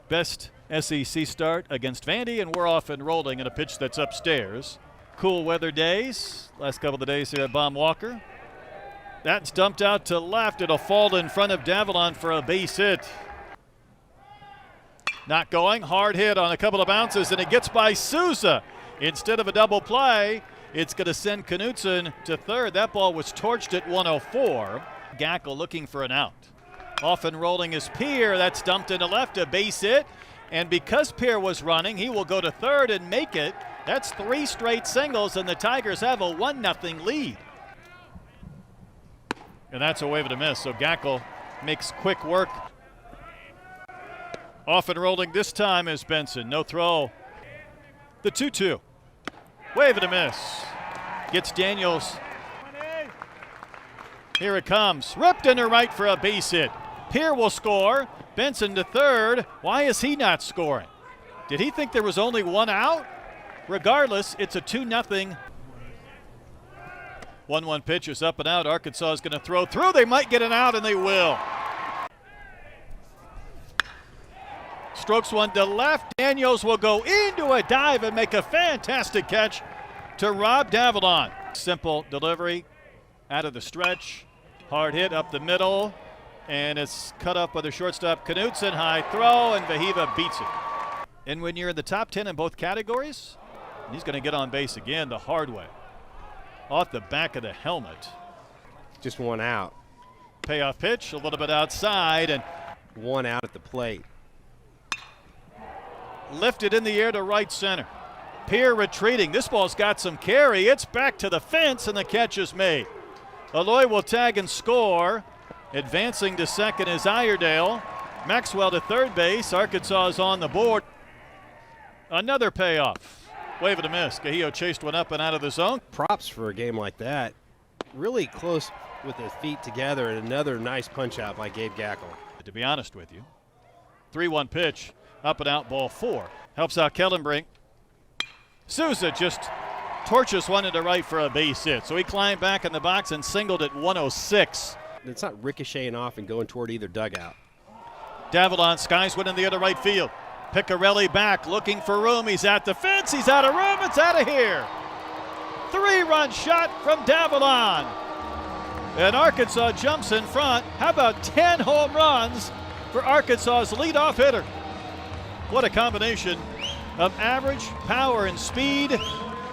Best SEC start against Vandy, and we're off and rolling in a pitch that's upstairs. Cool weather days. Last couple of days here at Baum Walker. That's dumped out to left. It'll fall in front of Davalon for a base hit. Not going. Hard hit on a couple of bounces, and it gets by Souza. Instead of a double play, it's going to send Knutson to third. That ball was torched at 104. Gackel looking for an out. Off and rolling is Pierre. That's dumped into left, a base hit. And because Pierre was running, he will go to third and make it. That's 3 straight singles, and the Tigers have a 1-0 lead. And that's a wave and a miss, so Gackel makes quick work. Off and rolling this time is Benson. No throw. The 2-2. Wave and a miss. Gets Daniels. Here it comes. Ripped into right for a base hit. Pierre will score. Benson to third. Why is he not scoring? Did he think there was only one out? Regardless, it's a 2-0. 1-1 pitch is up and out. Arkansas is going to throw through. They might get an out, and they will. Strokes one to left. Daniels will go into a dive and make a fantastic catch to Rob Davalon. Simple delivery out of the stretch. Hard hit up the middle. And it's cut up by the shortstop Knutson. High throw, and Vahiva beats it. And when you're in the top 10 in both categories, he's going to get on base again the hard way. Off the back of the helmet. Just one out. Payoff pitch, a little bit outside, and one out at the plate. Lifted in the air to right center. Pierre retreating. This ball's got some carry. It's back to the fence, and the catch is made. Aloy will tag and score. Advancing to second is Iredale. Maxwell to third base. Arkansas is on the board. Another payoff. Wave and a miss. Gahio chased one up and out of the zone. Props for a game like that. Really close with his feet together, and another nice punch out by Gabe Gackel. To be honest with you, 3-1 pitch, up and out, ball 4. Helps out Kellenbrink. Souza just torches one into right for a base hit. So he climbed back in the box and singled at 106. It's not ricocheting off and going toward either dugout. Davalon skies one in the other right field. Piccarelli back, looking for room. He's at the fence. He's out of room. It's out of here. 3-run shot from Davalon. And Arkansas jumps in front. How about 10 home runs for Arkansas's leadoff hitter? What a combination of average, power, and speed.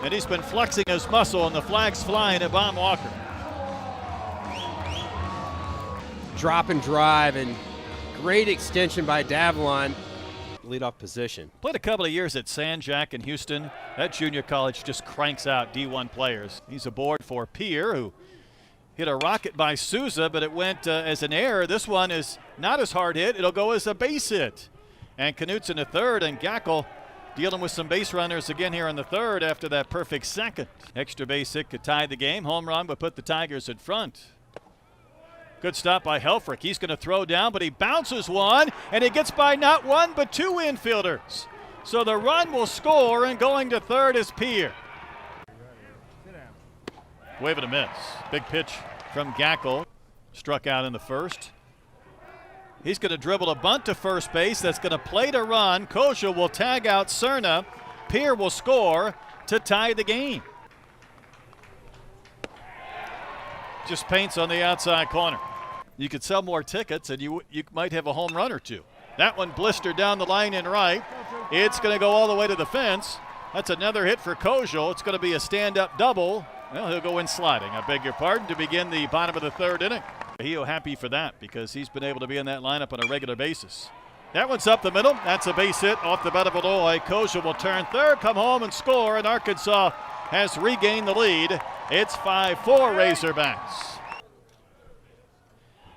And he's been flexing his muscle, and the flag's flying at Baum Walker. Drop and drive, and great extension by Davalon. Leadoff position. Played a couple of years at San Jac in Houston. That junior college just cranks out D1 players. He's aboard for Pierre, who hit a rocket by Souza, but it went as an error. This one is not as hard hit. It'll go as a base hit. And Knutson to third, and Gackel dealing with some base runners again here in the third after that perfect second. Extra base hit could tie the game. Home run would put the Tigers in front. Good stop by Helfrich. He's going to throw down, but he bounces one, and it gets by not one but 2 infielders. So the run will score, and going to third is Pierre. Wave and a miss. Big pitch from Gackel. Struck out in the first. He's going to dribble a bunt to first base. That's going to plate a run. Kosha will tag out Cerna. Pierre will score to tie the game. Just paints on the outside corner. You could sell more tickets, and you might have a home run or two. That one blistered down the line in right. It's going to go all the way to the fence. That's another hit for Kojal. It's going to be a stand-up double. Well, he'll go in sliding, I beg your pardon, to begin the bottom of the third inning. He'll happy for that because he's been able to be in that lineup on a regular basis. That one's up the middle. That's a base hit off the bat of Aloy. Kojal will turn third, come home and score, and Arkansas has regained the lead. It's 5-4 Razorbacks.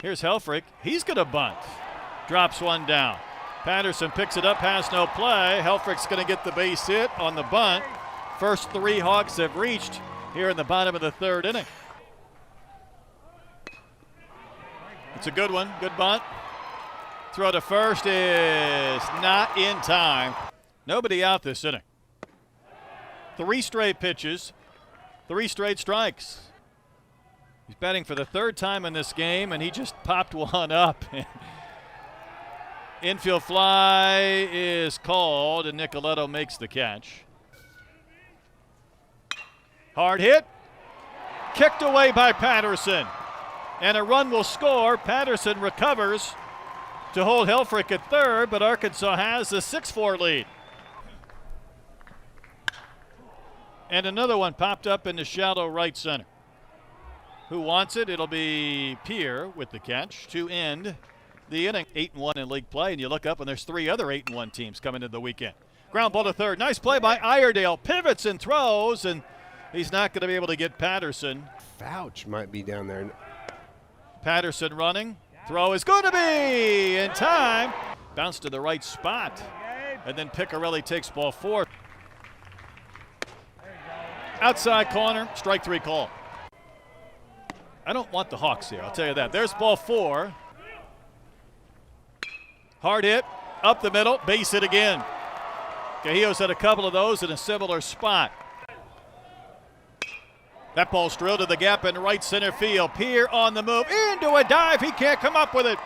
Here's Helfrich. He's going to bunt. Drops one down. Patterson picks it up, has no play. Helfrich's going to get the base hit on the bunt. First 3 Hawks have reached here in the bottom of the third inning. It's a good one. Good bunt. Throw to first is not in time. Nobody out this inning. 3 straight pitches, 3 straight strikes. He's batting for the 3rd time in this game, and he just popped one up. Infield fly is called, and Nicoletto makes the catch. Hard hit. Kicked away by Patterson. And a run will score. Patterson recovers to hold Helfrich at third, but Arkansas has a 6-4 lead. And another one popped up in the shallow right center. Who wants it? It'll be Pierre with the catch to end the inning. 8-1 in league play, and you look up and there's 3 other 8-1 teams coming into the weekend. Ground ball to third. Nice play by Iredale. Pivots and throws, and he's not going to be able to get Patterson. Fouch might be down there. Patterson running. Throw is going to be in time. Bounce to the right spot. And then Piccarelli takes ball 4. Outside corner, strike 3 call. I don't want the Hawks here, I'll tell you that. There's ball 4. Hard hit, up the middle, base hit again. Cajillo's had a couple of those in a similar spot. That ball's drilled to the gap in right center field. Pierre on the move, into a dive. He can't come up with it.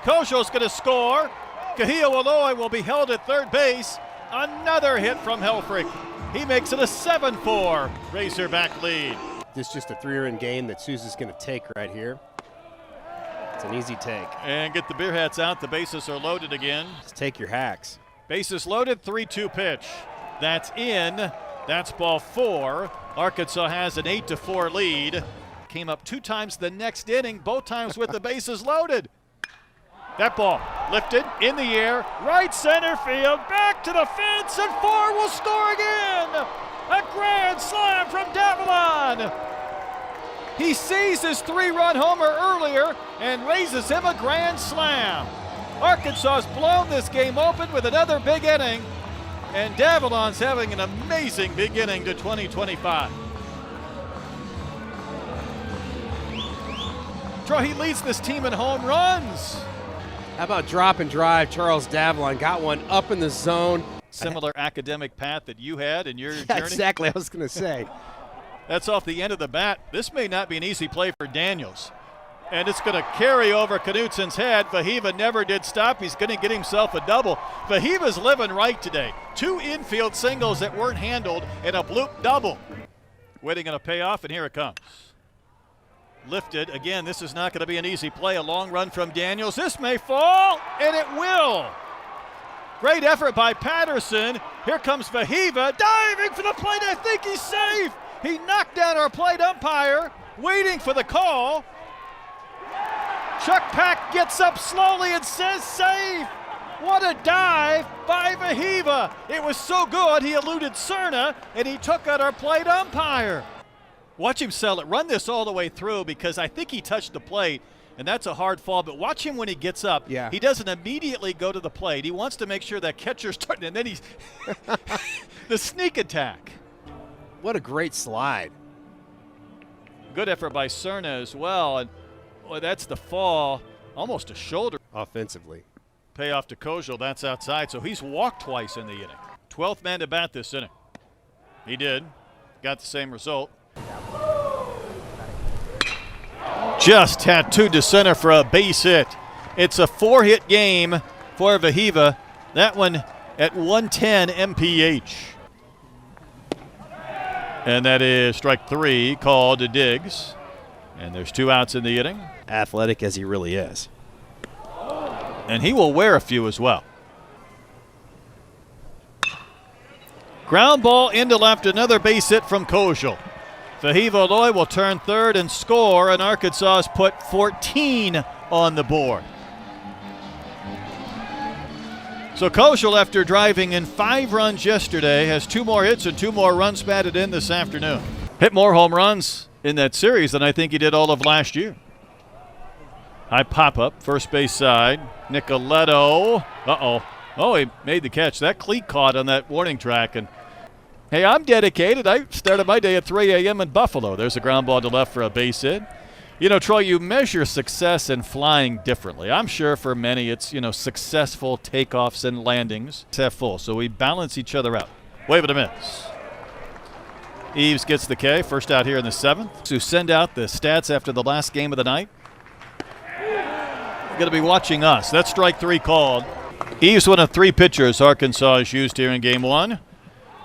Kojo's going to score. Cajillo will be held at third base. Another hit from Helfrich. He makes it a 7-4 Razorback lead. This is just a 3-run game that Sousa's going to take right here. It's an easy take. And get the beer hats out. The bases are loaded again. Just take your hacks. Bases loaded, 3-2 pitch. That's in. That's ball 4. Arkansas has an 8-4 lead. Came up 2 times the next inning, both times with the bases loaded. That ball lifted in the air, right center field, back to the fence, and 4 will score again. A grand slam from Davalon. He sees his 3-run homer earlier and raises him a grand slam. Arkansas's blown this game open with another big inning, and Davalon's having an amazing beginning to 2025. Troy, he leads this team in home runs. How about drop and drive? Charles Davalon got one up in the zone. Similar academic path that you had in your Yeah, journey. exactly, I was going to say. That's off the end of the bat. This may not be an easy play for Daniels. And it's going to carry over Knutsen's head. Vahiva never did stop. He's going to get himself a double. Vahiva's living right today. 2 infield singles that weren't handled and a bloop double. Waiting on a payoff, and here it comes. Lifted. Again, this is not going to be an easy play. A long run from Daniels. This may fall, and it will. Great effort by Patterson. Here comes Vahiva diving for the plate. I think he's safe. He knocked down our plate umpire, waiting for the call. Chuck Pack gets up slowly and says safe. What a dive by Vahiva. It was so good he eluded Cerna and he took out our plate umpire. Watch him sell it. Run this all the way through because I think he touched the plate, and that's a hard fall. But watch him when he gets up. Yeah. He doesn't immediately go to the plate. He wants to make sure that catcher's turning, and then he's the sneak attack. What a great slide. Good effort by Cerna as well. And boy, that's the fall, almost a shoulder. Offensively. Payoff to Kojo, that's outside. So he's walked twice in the inning. 12th man to bat this inning. He did. Got the same result. Just had 2 to center for a base hit. It's a 4-hit game for Vahiva. That one at 110 mph. And that is strike 3 called to Diggs. And there's 2 outs in the inning. Athletic as he really is. And he will wear a few as well. Ground ball into left, another base hit from Kojo. Vahiva Loy will turn third and score, and Arkansas has put 14 on the board. So Kojo, after driving in 5 runs yesterday, has 2 more hits and 2 more runs batted in this afternoon. Hit more home runs in that series than I think he did all of last year. High pop-up, first base side. Nicoletto. Uh-oh. Oh, he made the catch. That cleat caught on that warning track. And hey, I'm dedicated. I started my day at 3 a.m. in Buffalo. There's a ground ball to left for a base hit. You know, Troy, you measure success in flying differently. I'm sure for many it's, successful takeoffs and landings. It's half full, so we balance each other out. Wave and a miss. Eves gets the K, first out here in the 7th. To send out the stats after the last game of the night. Going to be watching us. That's strike 3 called. He's one of 3 pitchers Arkansas has used here in game 1.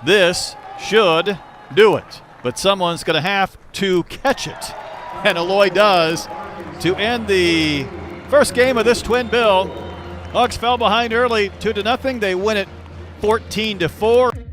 This should do it, but someone's going to have to catch it. And Aloy does to end the first game of this twin bill. Hawks fell behind early 2-0. They win it 14-4.